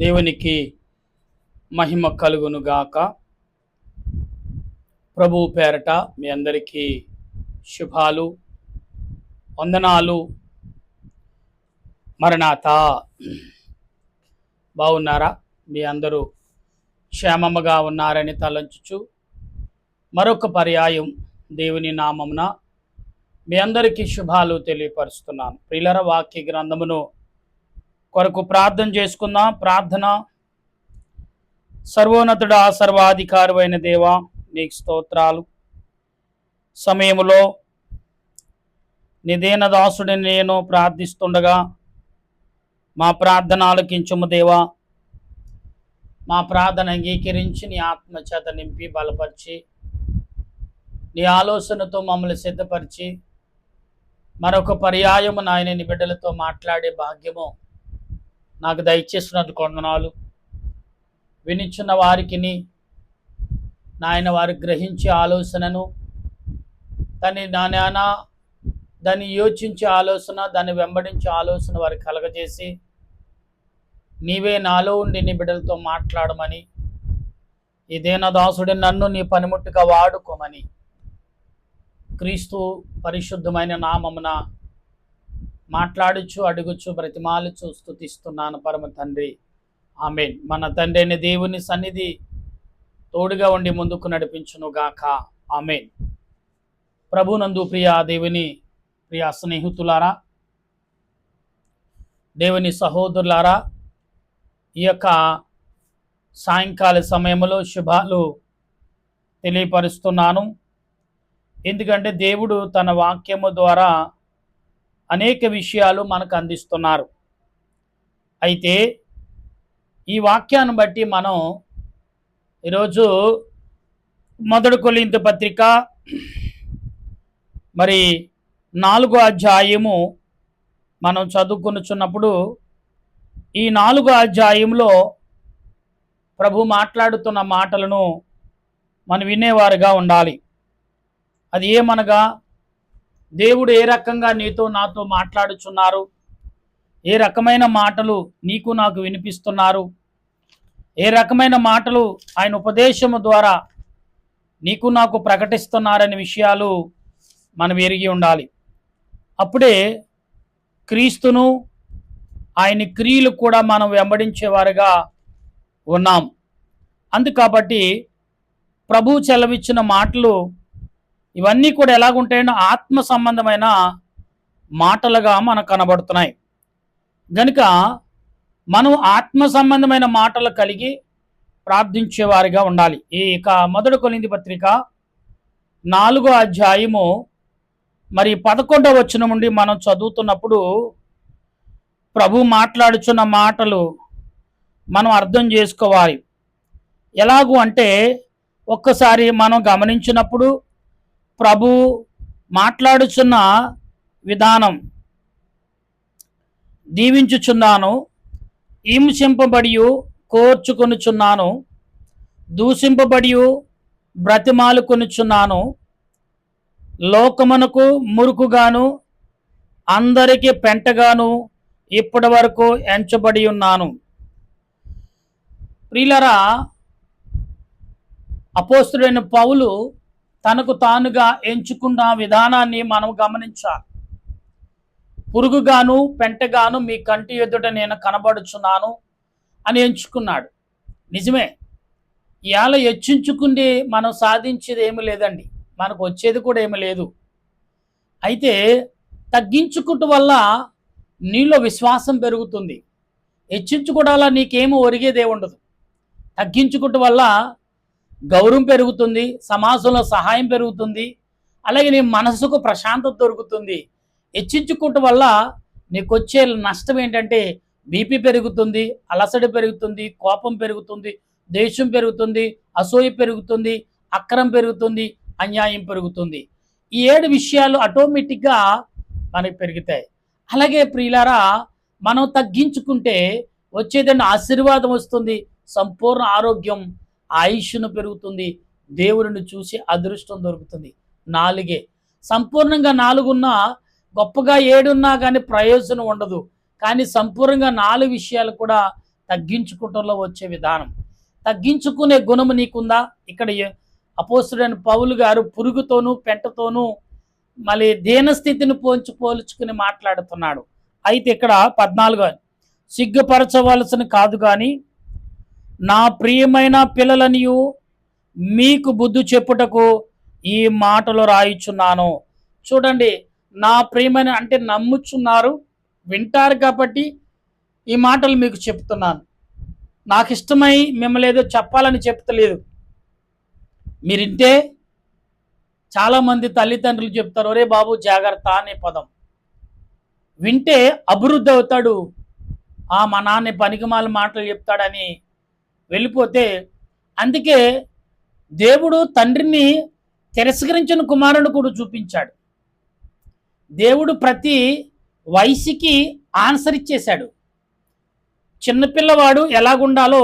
దేవునికి మహిమ కలుగును గాక. ప్రభువు పేరట మీ అందరికీ శుభాలు, వందనాలు. మరణాతా. బాగున్నారా? మీ అందరూ క్షేమముగా ఉన్నారని తలంచుచు మరొక పర్యాయం దేవుని నామమున మీ అందరికీ శుభాలు తెలియపరుస్తున్నాను. ప్రియులర, వాక్య గ్రంథమును కొరకు ప్రార్థన చేసుకుందాం. ప్రార్థన. సర్వోన్నతుడా, సర్వాధికారి అయిన దేవా, నీకు స్తోత్రాలు. సమయములో నిదేన దాసుడిని నేను ప్రార్థిస్తుండగా మా ప్రార్థన ఆలకించుము దేవా. మా ప్రార్థన అంగీకరించి నీ ఆత్మచేత నింపి బలపరిచి నీ ఆలోచనతో మమ్మల్ని సిద్ధపరిచి మరొక పర్యాయము నాయన నీ బిడ్డలతో మాట్లాడే భాగ్యము నాకు దయచేసినందుకు వందనాలు. వినిచున్న వారికి నాయన వారు గ్రహించే ఆలోచనను దాన్ని యోచించే ఆలోచన, దాన్ని వెంబడించే ఆలోచన వారికి కలగజేసి నీవే నాలో ఉండి నీ బిడ్డలతో మాట్లాడమని, ఇదేనా దాసుడి నన్ను నీ పనిముట్టుగా వాడుకోమని క్రీస్తు పరిశుద్ధమైన నామమున మాట్లాడుచు, అడుగుచు, బ్రతిమాలుచు స్తుతిస్తున్నాను పరమ తండ్రి. ఆమేన్. మన తండ్రి అయిన దేవుని సన్నిధి తోడుగా ఉండి ముందుకు నడిపించును గాక. ఆమేన్. ప్రభునందు ప్రియ దేవుని ప్రియ స్నేహితులారా, దేవుని సహోదరులారా, ఈ యొక్క సాయంకాల సమయంలో శుభాలు తెలియపరుస్తున్నాను. ఎందుకంటే దేవుడు తన వాక్యము ద్వారా అనేక విషయాలు మనకు అందిస్తున్నారు. అయితే ఈ వాక్యాన్ని బట్టి మనం ఈరోజు 1 కొరింథీ పత్రిక 4వ అధ్యాయము మనం చదువుకొనుచున్నప్పుడు ఈ 4వ అధ్యాయంలో ప్రభు మాట్లాడుతున్న మాటలను మనం వినేవారుగా ఉండాలి. అది ఏమనగా, దేవుడు ఏ రకంగా నీతో నాతో మాట్లాడుచున్నారు, ఏ రకమైన మాటలు నీకు నాకు వినిపిస్తున్నారు, ఏ రకమైన మాటలు ఆయన ఉపదేశము ద్వారా నీకు నాకు ప్రకటిస్తున్నారనే విషయాలు మనం ఎరిగి ఉండాలి. అప్పుడే క్రీస్తును, ఆయన క్రియలు కూడా మనం వెంబడించేవారుగా ఉన్నాం. అందుకాబట్టి ప్రభు చెలవిచ్చిన మాటలు ఇవన్నీ కూడా ఎలాగుంటాయంటే ఆత్మ సంబంధమైన మాటలుగా మనకు కనబడుతున్నాయి. గనుక మనం ఆత్మ సంబంధమైన మాటలు కలిగి ప్రార్థించేవారిగా ఉండాలి. ఈ 1 కొరింథీ పత్రిక 4వ అధ్యాయము 11వ వచనం నుండి మనం చదువుతున్నప్పుడు ప్రభు మాట్లాడుచున్న మాటలు మనం అర్థం చేసుకోవాలి. ఎలాగూ అంటే, ఒక్కసారి మనం గమనించినప్పుడు ప్రభు మాట్లాడుచున్న విధానం, దీవించుచున్నాను, హింసింపబడియు కోర్చుకొనుచున్నాను, దూషింపబడియు బ్రతిమాలుకొనుచున్నాను, లోకమునకు మురుకుగాను అందరికీ పెంటగాను ఇప్పటి వరకు ఎంచబడి ఉన్నాను. ప్రియులరా, అపోస్తలుడైన పౌలు తనకు తానుగా ఎంచుకున్న విధానాన్ని మనం గమనించాలి. పురుగుగాను పెంటగాను మీ కంటి ఎదుట నేను కనబడుచున్నాను అని ఎంచుకున్నాడు. నిజమే, ఇవాళ హెచ్చించుకుంటే మనం సాధించేది ఏమి లేదండి, మనకు వచ్చేది కూడా ఏమి లేదు. అయితే తగ్గించుకుంటూ వల్ల నీలో విశ్వాసం పెరుగుతుంది. హెచ్చించుకోవడం వల్ల నీకేమో ఒరిగేదే ఉండదు. తగ్గించుకుంటూ వల్ల గౌరవం పెరుగుతుంది, సమాజంలో సహాయం పెరుగుతుంది, అలాగే నీ మనసుకు ప్రశాంతత దొరుకుతుంది. హెచ్చించుకోవటం వల్ల నీకు వచ్చే నష్టం ఏంటంటే బీపీ పెరుగుతుంది, అలసట పెరుగుతుంది, కోపం పెరుగుతుంది, ద్వేషం పెరుగుతుంది, అసూయ పెరుగుతుంది, అక్రమం పెరుగుతుంది, అన్యాయం పెరుగుతుంది. ఈ 7 విషయాలు ఆటోమేటిక్గా మనకి పెరుగుతాయి. అలాగే ప్రియులారా, మనం తగ్గించుకుంటే వచ్చేదండి ఆశీర్వాదం వస్తుంది, సంపూర్ణ ఆరోగ్యం, ఆయుష్ను పెరుగుతుంది, దేవుడిని చూసి అదృష్టం దొరుకుతుంది. 4 సంపూర్ణంగా 4 ఉన్నా, గొప్పగా 7 ఉన్నా కానీ ప్రయోజనం ఉండదు. కానీ సంపూర్ణంగా 4 విషయాలు కూడా తగ్గించుకోవటంలో వచ్చే విధానం. తగ్గించుకునే గుణము నీకుందా? ఇక్కడ అపోస్తుడైన పౌలు గారు పురుగుతోనూ పెంటతోనూ మళ్ళీ దీనస్థితిని పోల్చుకుని మాట్లాడుతున్నాడు. అయితే ఇక్కడ 14 సిగ్గుపరచవలసిన కాదు కానీ నా ప్రియమైన పిల్లలనియు మీకు బుద్ధి చెప్పుటకు ఈ మాటలు రాయిచున్నాను. చూడండి, నా ప్రియమైన అంటే నమ్ముచున్నారు, వింటారు కాబట్టి ఈ మాటలు మీకు చెప్తున్నాను. నాకు ఇష్టమై మిమ్మల్ని ఏదో చెప్పాలని చెప్తలేదు. మీరింటే చాలామంది తల్లిదండ్రులు చెప్తారు, ఒరే బాబు జాగ్రత్త అనే పదం వింటే అభివృద్ధి అవుతాడు, మా నాన్న పనికిమాల మాటలు చెప్తాడని వెళ్ళిపోతే. అందుకే దేవుడు తండ్రిని తిరస్కరించిన కుమారుని కూడా చూపించాడు. దేవుడు ప్రతి వయసుకి ఆన్సర్ ఇచ్చేశాడు. చిన్నపిల్లవాడు ఎలాగుండాలో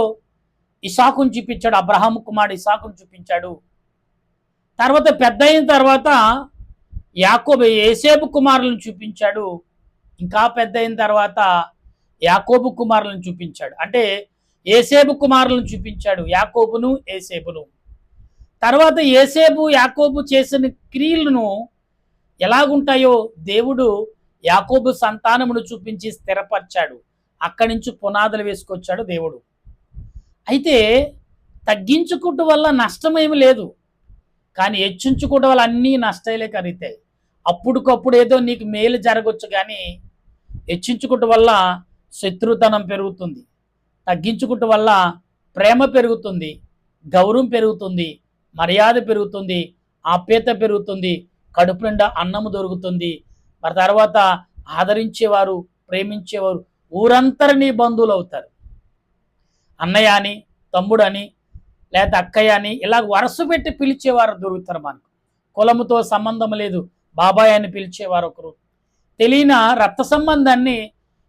ఇసాకుని చూపించాడు, అబ్రహాము కుమారుడు ఇసాకుని చూపించాడు. తర్వాత పెద్ద అయిన తర్వాత ఏసేబు కుమారులను చూపించాడు. ఇంకా పెద్ద అయిన తర్వాత యాకోబు కుమారులను చూపించాడు. అంటే ఏసేబు కుమారులను చూపించాడు, యాకోబును ఏసేబును. తర్వాత ఏసేబు యాకోబు చేసిన క్రియలను ఎలాగుంటాయో దేవుడు యాకోబు సంతానమును చూపించి స్థిరపరిచాడు. అక్కడి నుంచి పునాదులు వేసుకొచ్చాడు దేవుడు. అయితే తగ్గించుకోవటం వల్ల నష్టమేమి లేదు, కానీ హెచ్చించుకోవడం వల్ల అన్నీ నష్టాలే కలుగుతాయి. అప్పుడుకప్పుడు ఏదో నీకు మేలు జరగవచ్చు, కానీ హెచ్చించుకోవటం వల్ల శత్రుతనం పెరుగుతుంది. తగ్గించుకోవటం వల్ల ప్రేమ పెరుగుతుంది, గౌరవం పెరుగుతుంది, మర్యాద పెరుగుతుంది, ఆప్యాయత పెరుగుతుంది, కడుపు నిండా అన్నము దొరుకుతుంది. మరి తర్వాత ఆదరించేవారు, ప్రేమించేవారు ఊరంతా నీ బంధువులు అవుతారు. అన్నయ్య అని, తమ్ముడు అని, లేకపోతే అక్కయ్య అని ఇలా వరుస పెట్టి పిలిచేవారు దొరుకుతారు మనకు. కులముతో సంబంధం లేదు, బాబాయ్ అని పిలిచేవారు ఒకరు. తెలియన రక్త సంబంధాన్ని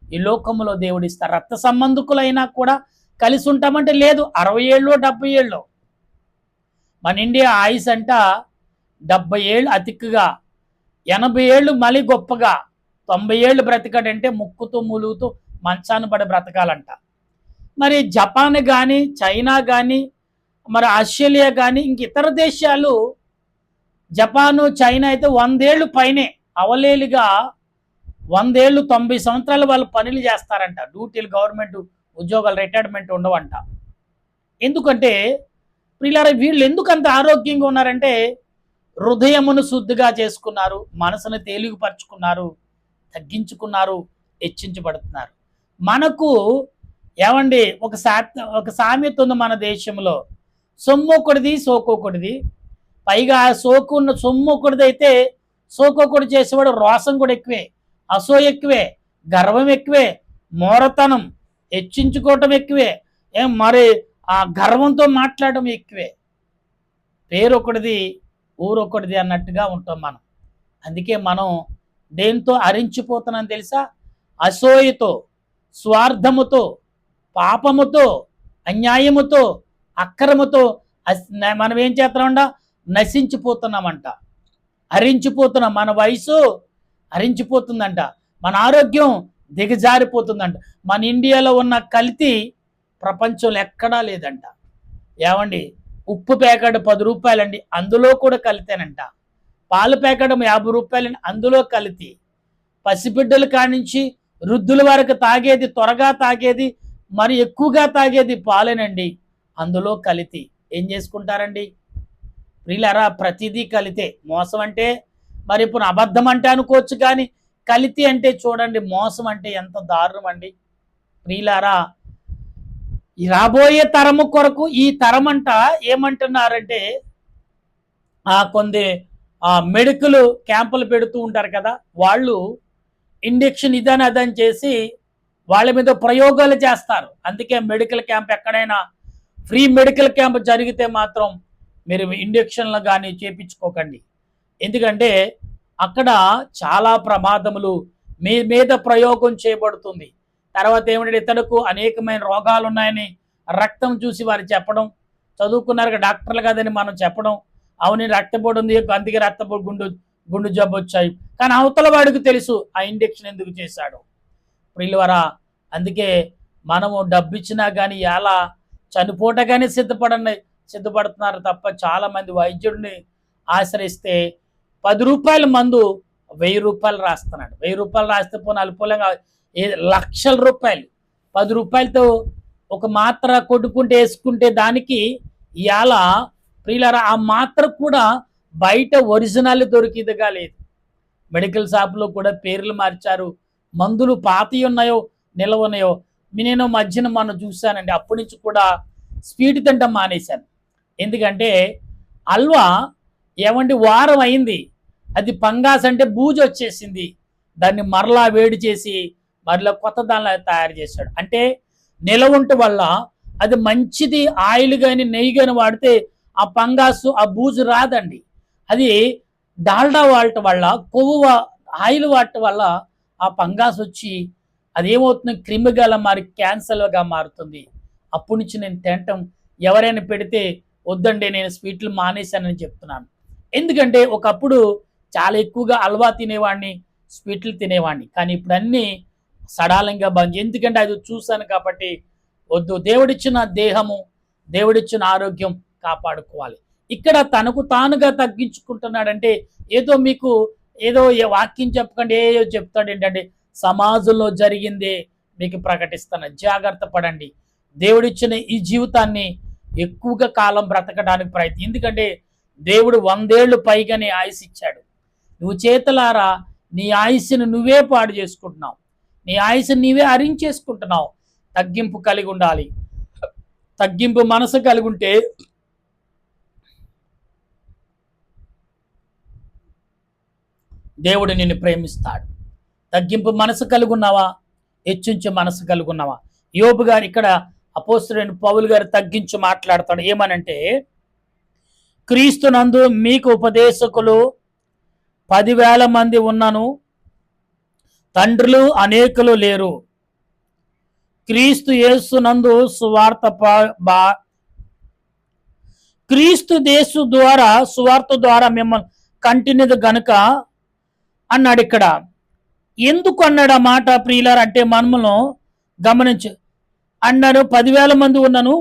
ఈ లోకంలో దేవుడిస్తారు. రక్త సంబంధికులైనా కూడా కలిసి ఉంటామంటే లేదు. 60 ఏళ్ళు 70 ఏళ్ళు మన ఇండియా ఆయుస్ అంట 70 ఏళ్ళు అతిక్కుగా, 80 ఏళ్ళు మళ్ళీ గొప్పగా, 90 ఏళ్ళు బ్రతకడంటే ముక్కుతూ ములుగుతూ మంచాన్ని పడి బ్రతకాలంట. మరి జపాన్ కానీ, చైనా కానీ, మరి ఆస్ట్రేలియా కానీ, ఇంక ఇతర దేశాలు జపాను చైనా అయితే 100 ఏళ్ళు పైనే అవలేలుగా 100 ఏళ్ళు 90 సంవత్సరాలు వాళ్ళు పనులు చేస్తారంట. డ్యూటీలు, గవర్నమెంట్ ఉద్యోగాలు, రిటైర్మెంట్ ఉండవంట. ఎందుకంటే ప్రియులారా, వీళ్ళు ఎందుకు అంత ఆరోగ్యంగా ఉన్నారంటే హృదయమును శుద్ధిగా చేసుకున్నారు, మనసును తేలికపరుచుకున్నారు, తగ్గించుకున్నారు, హెచ్చించబడుతున్నారు. మనకు ఏమండి ఒక సామెత ఉంది మన దేశంలో, సొమ్మొకటిది సోకొకటిది. పైగా సొమ్మొకటిది అయితే సోకొకటి చేసేవాడు రోసం కూడా ఎక్కువే, అసూయ ఎక్కువే, గర్వం ఎక్కువే, మోరతనం, హెచ్చించుకోవటం ఎక్కువే, మరి ఆ గర్వంతో మాట్లాడటం ఎక్కువే. పేరొకటిది ఊరొకటిది అన్నట్టుగా ఉంటాం మనం. అందుకే మనం దేంతో హరించిపోతున్నాం తెలుసా? అసూయతో, స్వార్థముతో, పాపముతో, అన్యాయముతో, అక్రమతో మనం ఏం చేస్తున్నామంట? నశించిపోతున్నామంట, హరించిపోతున్నాం. మన వయసు హరించిపోతుందంట, మన ఆరోగ్యం దిగజారిపోతుందంట. మన ఇండియాలో ఉన్న కల్తీ ప్రపంచంలో ఎక్కడా లేదంట. ఏమండి, ఉప్పు ప్యాకెట్ 10 రూపాయలండి, అందులో కూడా కల్తేనంట. పాల ప్యాకెట్ 50 రూపాయలండి, అందులో కల్తీ. పసిబిడ్డల కానించి వృద్ధుల వరకు తాగేది, త్వరగా తాగేది, మరి ఎక్కువగా తాగేది పాలేనండి, అందులో కల్తీ. ఏం చేసుకుంటారండి ప్రియులారా? ప్రతిదీ కలితే. మోసం అంటే మరి ఇప్పుడు అబద్ధం అంటే అనుకోవచ్చు, కానీ కల్తీ అంటే చూడండి, మోసం అంటే ఎంత దారుణం అండి ప్రియులారా. ఈ రాబోయే తరము కొరకు ఈ తరం అంట ఏమంటున్నారంటే కొన్ని మెడికల్ క్యాంపులు పెడుతూ ఉంటారు కదా, వాళ్ళు ఇంజెక్షన్ ఇదని అదని చేసి వాళ్ళ మీద ప్రయోగాలు చేస్తారు. అందుకే మెడికల్ క్యాంప్ ఎక్కడైనా ఫ్రీ మెడికల్ క్యాంప్ జరిగితే మాత్రం మీరు ఇంజెక్షన్లు కానీ చేయించుకోకండి. ఎందుకంటే అక్కడ చాలా ప్రమాదములు మీ మీద ప్రయోగం చేయబడుతుంది. తర్వాత ఏమిటంటే ఇతడుకు అనేకమైన రోగాలు ఉన్నాయని రక్తం చూసి వారు చెప్పడం, చదువుకున్నారు డాక్టర్లు కాదని మనం చెప్పడం, అవును రక్తపోటు ఉంది అందుకే రక్తపోటు గుండు జబ్బు వచ్చాయి, కానీ అవతల వాడికి తెలుసు ఆ ఇంజెక్షన్ ఎందుకు చేశాడు. ప్రియులవారా, అందుకే మనము డబ్బు ఇచ్చినా కానీ ఎలా చనిపోవటగానే సిద్ధపడుతున్నారు తప్ప చాలామంది వైద్యుడిని ఆశ్రయిస్తే 10 రూపాయల మందు 1000 రూపాయలు రాస్తున్నాడు. 1000 రూపాయలు రాస్తే పోనీ అల్పంగా లక్షల రూపాయలు 10 రూపాయలతో ఒక మాత్ర కొట్టుకుంటే వేసుకుంటే దానికి ఇవాళ ప్రియులారా ఆ మాత్ర కూడా బయట ఒరిజినల్ దొరికిదిగా లేదు. మెడికల్ షాప్లో కూడా పేర్లు మార్చారు. మందులు పాతవి ఉన్నాయో నిల్వ ఉన్నాయో నేను మధ్యన మనం చూశానండి. అప్పటి నుంచి కూడా స్వీట్ తింటాం మానేశాను. ఎందుకంటే హల్వా ఏమండి వారం అయింది, అది పంగాస్ అంటే బూజు వచ్చేసింది. దాన్ని మరలా వేడి చేసి మరలా కొత్త దానిలో తయారు చేశాడు. అంటే నిలవుంట వల్ల అది మంచిది ఆయిల్ కానీ నెయ్యి కానీ వాడితే ఆ పంగాసు ఆ బూజు రాదండి. అది డాల్డా వాడటం వల్ల కొవ్వు ఆయిల్ వాడటం వల్ల ఆ పంగాస్ వచ్చి అదేమవుతుంది క్రిమిగల మారి క్యాన్సర్గా మారుతుంది. అప్పటి నుంచి నేను తినటం ఎవరైనా పెడితే వద్దండి నేను స్వీట్లు మానేశానని చెప్తున్నాను. ఎందుకంటే ఒకప్పుడు చాలా ఎక్కువగా హల్వా తినేవాడిని, స్వీట్లు తినేవాడిని. కానీ ఇప్పుడు అన్నీ సడాలంగా బంద్. ఎందుకంటే అది చూశాను కాబట్టి వద్దు. దేవుడిచ్చిన దేహము, దేవుడిచ్చిన ఆరోగ్యం కాపాడుకోవాలి. ఇక్కడ తనకు తానుగా తగ్గించుకుంటున్నాడంటే ఏదో మీకు ఏదో వాక్యం చెప్పకండి ఏదో చెప్తాడు. ఏంటంటే సమాజంలో జరిగిందే మీకు ప్రకటిస్తాను. జాగ్రత్త పడండి. దేవుడిచ్చిన ఈ జీవితాన్ని ఎక్కువగా కాలం బ్రతకడానికి ప్రయత్నం. ఎందుకంటే దేవుడు 100 ఏళ్ళు పైగానే ఆయుష్ ఇచ్చాడు. నువ్వు చేతులారా నీ ఆయుష్ను నువ్వే పాడు చేసుకుంటున్నావు. నీ ఆయుష్ను నీవే హరించేసుకుంటున్నావు. తగ్గింపు కలిగి ఉండాలి. తగ్గింపు మనసు కలిగి ఉంటే దేవుడు నిన్ను ప్రేమిస్తాడు. తగ్గింపు మనసు కలిగి ఉన్నావా? హెచ్చించే మనసు కలిగి ఉన్నావా? యోబు గారు ఇక్కడ అపోస్తలుడైన పౌలు గారు తగ్గించి మాట్లాడతాడు. ఏమనంటే క్రీస్తునందు మీకు ఉపదేశకులు 10,000 మంది ఉన్నను తండ్రులు అనేకులు లేరు. క్రీస్తు యేసునందు క్రీస్తు దేశు ద్వారా సువార్త ద్వారా మిమ్మల్ని కంటిన్యూది గనుక అన్నాడు. ఇక్కడ ఎందుకు అన్నాడు ఆ మాట ప్రియులారా అంటే మనమును గమనించు. అన్నాడు 10,000 మంది ఉన్నను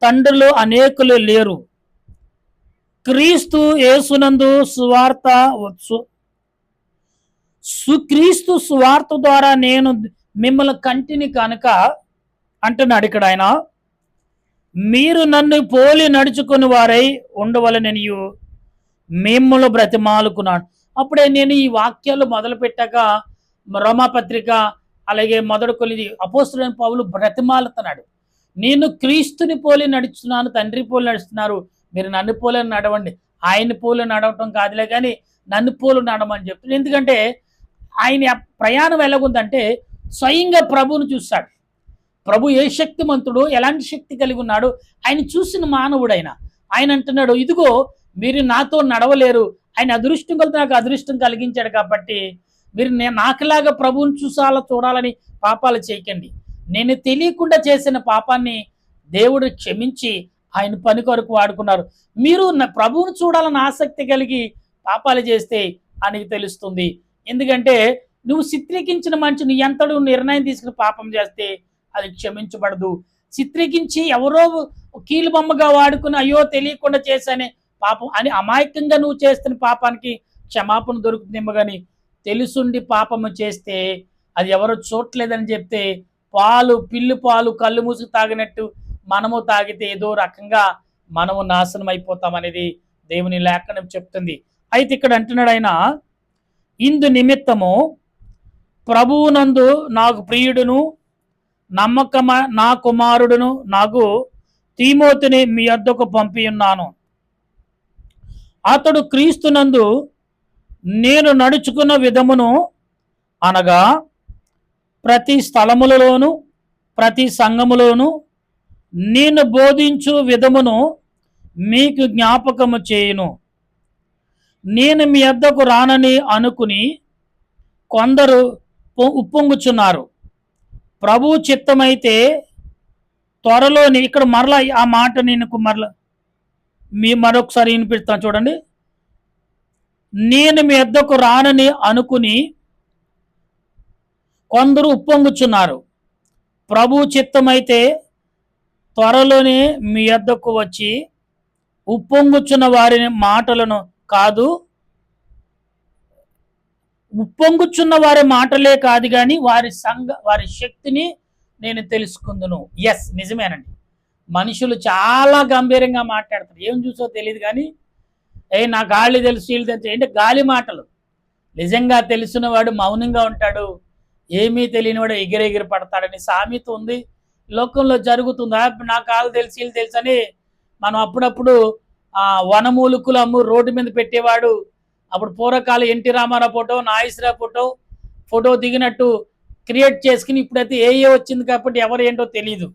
తండ్రులు అనేకులు లేరు. క్రీస్తు యేసునందు క్రీస్తు సువార్త ద్వారా నేను మిమ్మల్ని కంటిని కనుక అంటున్నాడు. ఇక్కడ ఆయన మీరు నన్ను పోలి నడుచుకుని వారై ఉండవలననియు మిమ్మల్ని బ్రతిమాలుకున్నాడు. అప్పుడే నేను ఈ వాక్యాలు మొదలు పెట్టాక రోమాపత్రిక అలాగే మొదటి కొలిది అపోస్తలుడైన పౌలు బ్రతిమాలుతున్నాడు. నేను క్రీస్తుని పోలి నడుస్తున్నాను, తండ్రి పోలి నడుస్తున్నారు, మీరు నన్ను పోలి నడవండి. ఆయన పోలి నడవటం కాదులే కానీ నన్ను పోలి నడవమని చెప్తున్నాడు. ఎందుకంటే ఆయన ప్రయాణం ఎలాగుందంటే స్వయంగా ప్రభువును చూస్తాడు. ప్రభు ఏ శక్తిమంతుడు, ఎలాంటి శక్తి కలిగి ఉన్నాడు ఆయన చూసిన మానవుడు. ఆయన అంటున్నాడు ఇదిగో మీరు నాతో నడవలేరు. ఆయన అదృష్టం కలిసి నాకు అదృష్టం కలిగించాడు కాబట్టి మీరు నాకులాగా ప్రభువుని చూడాలని పాపాలు చేయకండి. నేను తెలియకుండా చేసిన పాపాన్ని దేవుడు క్షమించి ఆయన పని కొరకు వాడుకున్నారు. మీరు ప్రభువుని చూడాలని ఆసక్తి కలిగి పాపాలు చేస్తే ఆయనకి తెలుస్తుంది. ఎందుకంటే నువ్వు చిత్రీకరించిన మంచి నీ ఎంతడు నిర్ణయం తీసుకుని పాపం చేస్తే అది క్షమించబడదు. చిత్రీకరించి ఎవరో కీలు బొమ్మగా వాడుకుని అయ్యో తెలియకుండా చేశానే పాపం అని అమాయకంగా నువ్వు చేస్తున్న పాపానికి క్షమాపణ దొరుకుతుందేమో కానీ తెలుసుండి పాపము చేస్తే అది ఎవరో చూడలేదని చెప్తే పిల్లి పాలు కళ్ళు మూసి తాగినట్టు మనము తాగితే ఏదో రకంగా మనము నాశనం అయిపోతాం అనేది దేవుని లేఖనం చెప్తుంది. అయితే ఇక్కడ అంటున్నాడు ఆయన ఇందు నిమిత్తము ప్రభువునందు నాకు ప్రియుడును నా కుమారుడును నాకు తీమోతిని మీ వద్దకు పంపి ఉన్నాను. అతడు క్రీస్తునందు నేను నడుచుకున్న విధమును అనగా ప్రతి స్థలములలోను ప్రతి సంఘములోను నేను బోధించు విధమును మీకు జ్ఞాపకము చేయును. నేను మీ వద్దకు రానని అనుకుని కొందరు ఉప్పొంగుచున్నారు. ప్రభు చిత్తమైతే త్వరలోని ఇక్కడ మరలా ఆ మాట నేను మరొకసారి వినిపిస్తాను చూడండి. నేను మీ వద్దకు రానని అనుకుని కొందరు ఉప్పొంగుచున్నారు. ప్రభు చిత్తమైతే త్వరలోనే మీ యొద్దకు వచ్చి ఉప్పొంగుచున్న వారి మాటలను కాదు, ఉప్పొంగుచున్న వారి మాటలే కాదు కానీ వారి శక్తిని నేను తెలుసుకుందును. ఎస్, నిజమేనండి. మనుషులు చాలా గంభీరంగా మాట్లాడతారు. ఏం చూసో తెలియదు కానీ నా గాలి తెలుసు, వీళ్ళు తెలుసు, ఏంటి గాలి మాటలు. నిజంగా తెలిసిన వాడు మౌనంగా ఉంటాడు, ఏమీ తెలియనివాడు ఎగిరెగిరి పడతాడని సామెత ఉంది, లోకంలో జరుగుతుంది. నా కాళ్ళు తెలిసి వీళ్ళు తెలుసు అని మనం అప్పుడప్పుడు వనమూలికలు రోడ్డు మీద పెట్టేవాడు. అప్పుడు పూర్వకాలం ఎన్టీ రామారావు ఫోటో, నాగేశ్వరరావు ఫోటో దిగినట్టు క్రియేట్ చేసుకుని, ఇప్పుడైతే ఏ వచ్చింది కాబట్టి ఎవరు ఏంటో తెలియదు.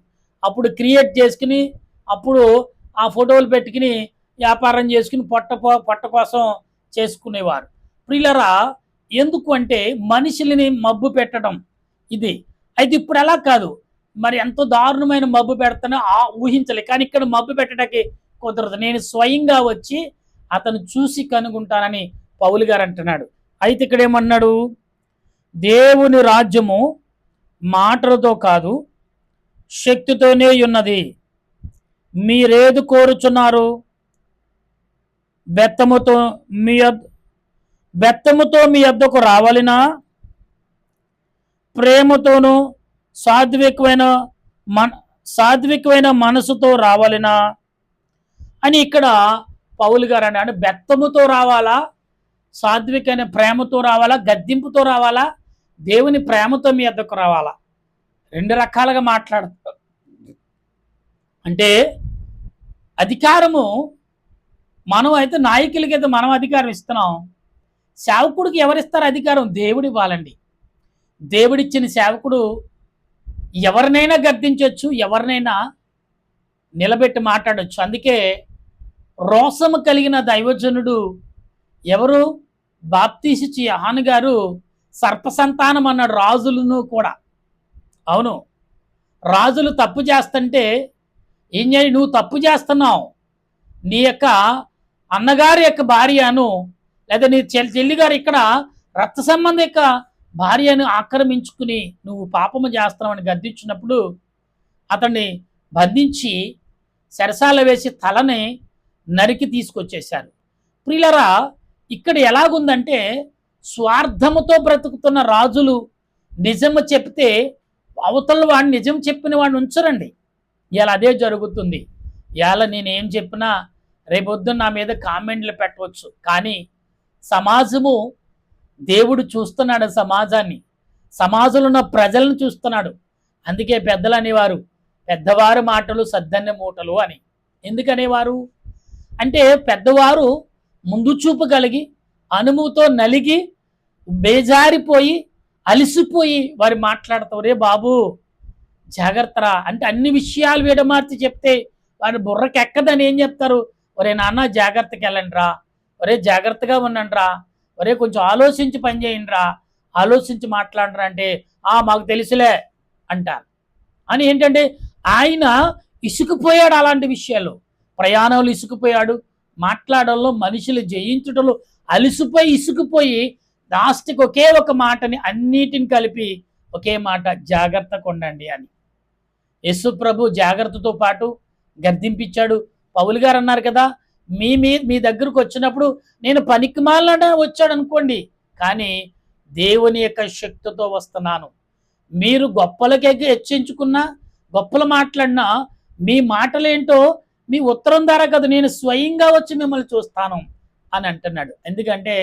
అప్పుడు క్రియేట్ చేసుకుని అప్పుడు ఆ ఫోటోలు పెట్టుకుని వ్యాపారం చేసుకుని పొట్ట కోసం చేసుకునేవారు. ప్రియులరా, ఎందుకు అంటే మనుషులని మబ్బు పెట్టడం ఇది. అయితే ఇప్పుడు అలా కాదు, మరి ఎంతో దారుణమైన మబ్బు పెడతానో ఊహించలే. కానీ ఇక్కడ మబ్బు పెట్టడానికి కుదరదు. నేను స్వయంగా వచ్చి అతను చూసి కనుగొంటానని పౌలు గారు అంటున్నాడు. అయితే ఇక్కడ ఏమన్నాడు? దేవుని రాజ్యము మాటలతో కాదు శక్తితోనే ఉన్నది. మీరేది కోరుచున్నారు? బెత్తముతో మీ యొద్దకు రావాలినా, ప్రేమతోనూ సాత్వికమైన మనసుతో రావాలినా అని ఇక్కడ పౌలు గారు అన్నాడు. బెత్తముతో రావాలా, సాత్వికమైన ప్రేమతో రావాలా, గద్దింపుతో రావాలా, దేవుని ప్రేమతో మీ యొద్దకు రావాలా? రెండు రకాలుగా మాట్లాడతారు. అంటే అధికారము మనం అయితే నాయకులకి అయితే మనం అధికారం ఇస్తున్నాం, సేవకుడికి ఎవరిస్తారు అధికారం? దేవుడు ఇవ్వాలండి. దేవుడిచ్చిన సేవకుడు ఎవరినైనా గద్దించవచ్చు, ఎవరినైనా నిలబెట్టి మాట్లాడవచ్చు. అందుకే రోషము కలిగిన దైవజనుడు ఎవరు? బాప్తీసు యోహాను గారు సర్పసంతానం అన్నాడు రాజులను కూడా. అవును, రాజులు తప్పు చేస్తుంటే ఏం చేయాలి? నువ్వు తప్పు చేస్తున్నావు, నీ యొక్క అన్నగారి యొక్క భార్యను లేదా నీ చెల్లిగారు ఇక్కడ రక్త సంబంధ యొక్క భార్యను ఆక్రమించుకుని నువ్వు పాపము చేస్తున్నావని గద్దించినప్పుడు అతన్ని బంధించి చెరసాల వేసి తలని నరికి తీసుకొచ్చేశారు. ప్రియులరా, ఇక్కడ ఎలాగుందంటే స్వార్థముతో బ్రతుకుతున్న రాజులు నిజము చెప్తే అవతల వాడిని నిజం చెప్పిన వాడిని ఉంచరండి. ఇలా అదే జరుగుతుంది. ఇలా నేనేం చెప్పినా రేపొద్దున నా మీద కామెంట్లు పెట్టవచ్చు, కానీ సమాజము, దేవుడు చూస్తున్నాడు సమాజాన్ని, సమాజంలో ఉన్న ప్రజలను చూస్తున్నాడు. అందుకే పెద్దలు అనేవారు, పెద్దవారు మాటలు సద్దన్న మూటలు అని. ఎందుకనేవారు అంటే పెద్దవారు ముందు చూపు కలిగి అనుముతో నలిగి బేజారిపోయి అలిసిపోయి వారు మాట్లాడతారు. రే బాబు జాగ్రత్తరా అంటే అన్ని విషయాలు విడమార్చి చెప్తే వారి బుర్రకి ఎక్కదని ఏం చెప్తారు? ఒరే నాన్న జాగ్రత్తకి వెళ్ళండి రా, ఒరే జాగ్రత్తగా ఉండండి రా, ఒరే కొంచెం ఆలోచించి పని చేయండి రా, ఆలోచించి మాట్లాడరా అంటే మాకు తెలుసులే అంటారు. అని ఏంటంటే ఆయన ఇసుకుపోయాడు అలాంటి విషయాలు, ప్రయాణంలో ఇసుకుపోయాడు, మాట్లాడంలో మనుషులు జయించడంలో అలిసిపోయి ఇసుకుపోయి లాస్ట్కి ఒకే ఒక మాటని అన్నిటిని కలిపి ఒకే మాట, జాగ్రత్తగా ఉండండి అని. యేసు ప్రభు జాగ్రత్తతో పాటు గద్దింపించాడు. పౌలు గారు అన్నారు కదా, మీ దగ్గరకు వచ్చినప్పుడు నేను పనికిమాలిన వచ్చాడు అనుకోండి, కానీ దేవుని యొక్క శక్తితో వస్తున్నాను. మీరు గొప్పలకే హెచ్చించుకున్నా, గొప్పలు మాట్లాడినా మీ మాటలేంటో మీ ఉత్తరం ద్వారా కదా నేను స్వయంగా వచ్చి మిమ్మల్ని చూస్తాను అని అంటున్నాడు. ఎందుకంటే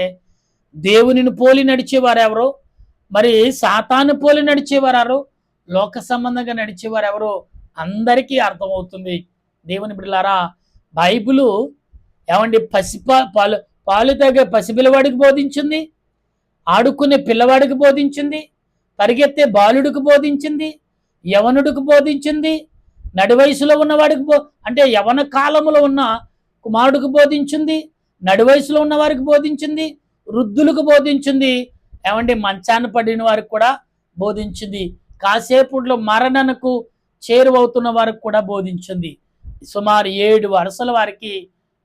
దేవునిని పోలి నడిచేవారు ఎవరో, మరి సాతాను పోలి నడిచేవారు, లోక సంబంధంగా నడిచేవారు ఎవరో అందరికీ అర్థమవుతుంది. దేవుని బిడ్డలారా, బైబిలు ఏమండి పాలు తాగే పసిపిల్లవాడికి బోధించింది, ఆడుకునే పిల్లవాడికి బోధించింది, పరిగెత్తే బాలుడికి బోధించింది, యవనుడికి బోధించింది, నడి వయసులో ఉన్నవాడికి అంటే యవన కాలంలో ఉన్న కుమారుడికి బోధించింది, నడి వయసులో ఉన్న వారికి బోధించింది, వృద్ధులకు బోధించింది, ఏమంటే మంచాన పడిన వారికి కూడా బోధించింది, కాసేపుట్లో మరణకు చేరువవుతున్న వారికి కూడా బోధించింది. సుమారు 7 వరుసల వారికి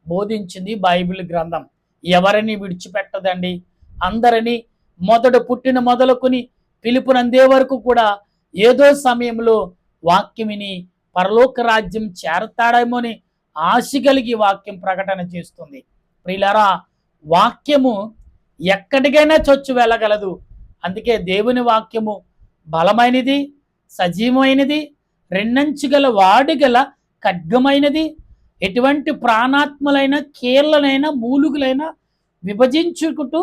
బోధించింది బైబిల్ గ్రంథం. ఎవరిని విడిచిపెట్టదండి, అందరినీ మొదట పుట్టిన మొదలుకొని పిలుపునందే వరకు కూడా ఏదో సమయంలో వాక్యం విని పరలోక రాజ్యం చేరతాడేమో అని ఆశ కలిగి వాక్యం ప్రకటన చేస్తుంది. ప్రియులారా, వాక్యము ఎక్కడికైనా చొచ్చు వెళ్ళగలదు. అందుకే దేవుని వాక్యము బలమైనది, సజీవమైనది, రెండంచుగల వాడిగల ఖడ్గమైనది, ఎటువంటి ప్రాణాత్మలైన కీళ్లనైనా మూలుగులైనా విభజించుకుంటూ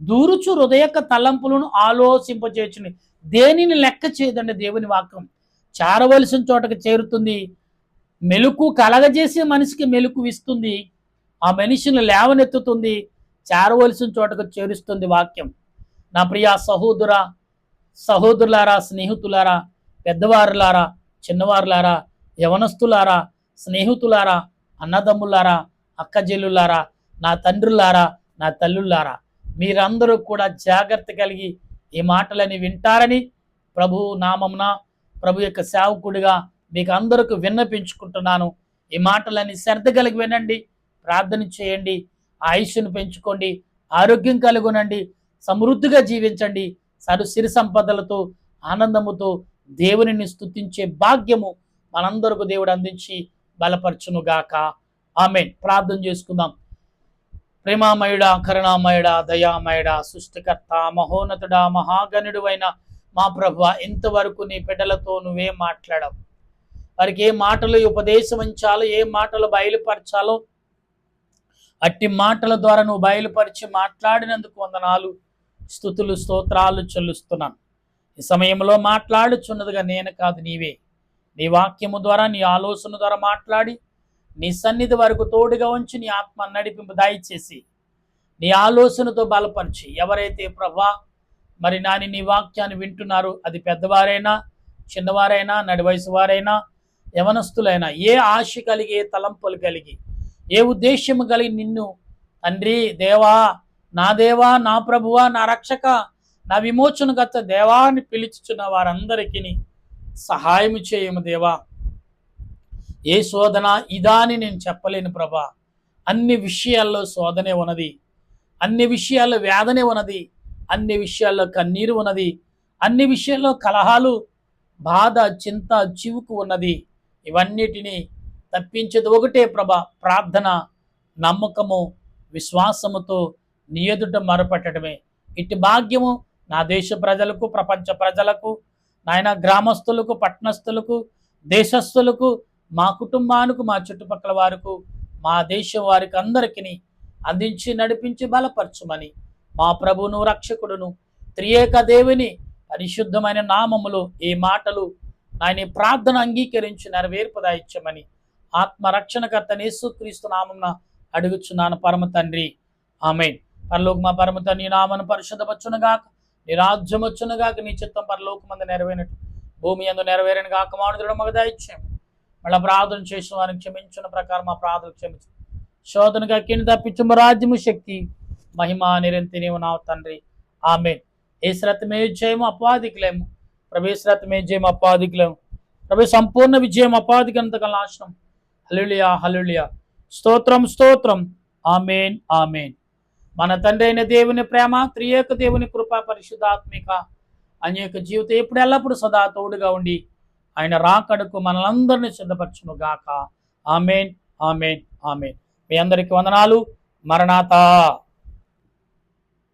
దూరుచు హృదయక తలంపులను ఆలోచింపచేయుచుని. దేనిని లెక్క చేయదండి దేవుని వాక్యం. చేరవలసిన చోటకు చేరుతుంది. మెలుకు కలగజేసే మనిషికి మెలుకు ఇస్తుంది. ఆ మనిషిని లేవనెత్తుతుంది. చేరవలసిన చోటకు చేరుస్తుంది వాక్యం. నా ప్రియ సహోదరులారా, స్నేహితులారా, పెద్దవారులారా, చిన్నవారులారా, యవనస్తులారా, స్నేహితులారా, అన్నదమ్ములారా, అక్కజెల్లులారా, నా తండ్రులారా, నా తల్లులారా, మీరందరూ కూడా జాగ్రత్త కలిగి ఈ మాటలని వింటారని ప్రభు నామమున, ప్రభు యొక్క సేవకుడిగా మీకు అందరికి విన్నపించుకుంటున్నాను. ఈ మాటలని శ్రద్ధ కలిగి వినండి, ప్రార్థన చేయండి, ఆయుష్ను పెంచుకోండి, ఆరోగ్యం కలుగునండి, సమృద్ధిగా జీవించండి, సిరి సంపదలతో ఆనందముతో దేవునిని స్తుతించే భాగ్యము మనందరకు దేవుడు అందించి బలపరచునుగాక. ఆమేన్. ప్రార్థన చేసుకుందాం. ప్రేమామయుడా, కరుణామయుడా, దయామయుడా, సృష్టికర్త, మహోన్నతుడా, మహాగణుడు అయిన మా ప్రభువా, ఇంతవరకు నీ బిడ్డలతో నువ్వే మాట్లాడావు. వారికి ఏ మాటలు ఉపదేశించాలో, ఏ మాటలు బయలుపరచాలో అట్టి మాటల ద్వారా నువ్వు బయలుపరిచి మాట్లాడినందుకు వందనాలు, స్తుతులు, స్తోత్రాలు చెల్లిస్తున్నాను. ఈ సమయంలో మాట్లాడుచున్నదిగా నేను కాదు, నీవే. నీ వాక్యము ద్వారా, నీ ఆలోచన ద్వారా మాట్లాడి నీ సన్నిధి వరకు తోడుగా ఉంచి నీ ఆత్మ నడిపింపు దయచేసి నీ ఆలోచనతో బలపరిచి, ఎవరైతే ప్రభా మరి నాని నీ వాక్యాన్ని వింటున్నారు, అది పెద్దవారైనా, చిన్నవారైనా, నడివయసు వారైనా, యవనస్తులైనా, ఏ ఆశ కలిగి, ఏ తలంపులు కలిగి, ఏ ఉద్దేశము కలిగి నిన్ను తండ్రి దేవా, నా ప్రభువా, నా రక్షక, నా విమోచనకర్త దేవా అని పిలుచుచున్న వారందరికీ సహాయం చేయము దేవా. ఏ శోధన ఇదా అని నేను చెప్పలేను ప్రభా. అన్ని విషయాల్లో శోధనే ఉన్నది, అన్ని విషయాల్లో వేదనే ఉన్నది, అన్ని విషయాల్లో కన్నీరు ఉన్నది, అన్ని విషయాల్లో కలహాలు, బాధ, చింత, చివుకు ఉన్నది. ఇవన్నిటినీ తప్పించేది ఒకటే ప్రభా, ప్రార్థన, నమ్మకము, విశ్వాసముతో నీ ఎదుట మొరపెట్టడమే. ఇట్టి భాగ్యము నా దేశ ప్రజలకు, ప్రపంచ ప్రజలకు, నాయన గ్రామస్తులకు, పట్టణస్థులకు, దేశస్థులకు, మా కుటుంబానికి, మా చుట్టుపక్కల వారికి, మా దేశం వారికి అందరికీ అందించి నడిపించి బలపరచుమని మా ప్రభువును, రక్షకుడును, త్రియేక దేవుని పరిశుద్ధమైన నామములో ఈ మాటలు ఆయన ప్రార్థన అంగీకరించి నెరవేర్పదాయిచ్చమని ఆత్మరక్షణకర్త యేసుక్రీస్తు నామమున అడుగుచున్నాను పరమ తండ్రి. ఆమేన్. పరలోక మా పరమ తండ్రి నామను పరిశుద్ధపరచునుగాక, నీ రాజ్యం వచ్చునుగాక, నీ చిత్తం పరలోకమందు నెరవేరినట్టు భూమి యందు నెరవేరను గాక. మానుదుడు మగ దయచేయము. మళ్ళీ ప్రార్థన చేసిన వారిని క్షమించిన ప్రకారం మా ప్రార్థన క్షమించు. శోధనగా కింద తప్పించు రాజ్యము, శక్తి, మహిమ నిరంతరం నావు తండ్రి. ఆమేన్. ఏశ్రతమే జయము, అపాధికులేము ప్రవేశరతమే జయము, అపాధికులేము ప్రభు, సంపూర్ణ విజయం, అపాధికంతక నాశనం. హల్లెలూయా, హల్లెలూయా. స్తోత్రం, స్తోత్రం. ఆమేన్, ఆమేన్. మన తండ్రి అయిన దేవుని ప్రేమ, త్రియేక దేవుని కృప, పరిశుద్ధాత్మిక అనేక జీవితం ఎప్పుడు ఎల్లప్పుడు సదా తోడుగా ఉండి ఆయన రాకడకు మనలందరినీ సిద్ధపరచును గాక. ఆమేన్, ఆమేన్, ఆమేన్. మీ అందరికీ వందనాలు. మరణాతా.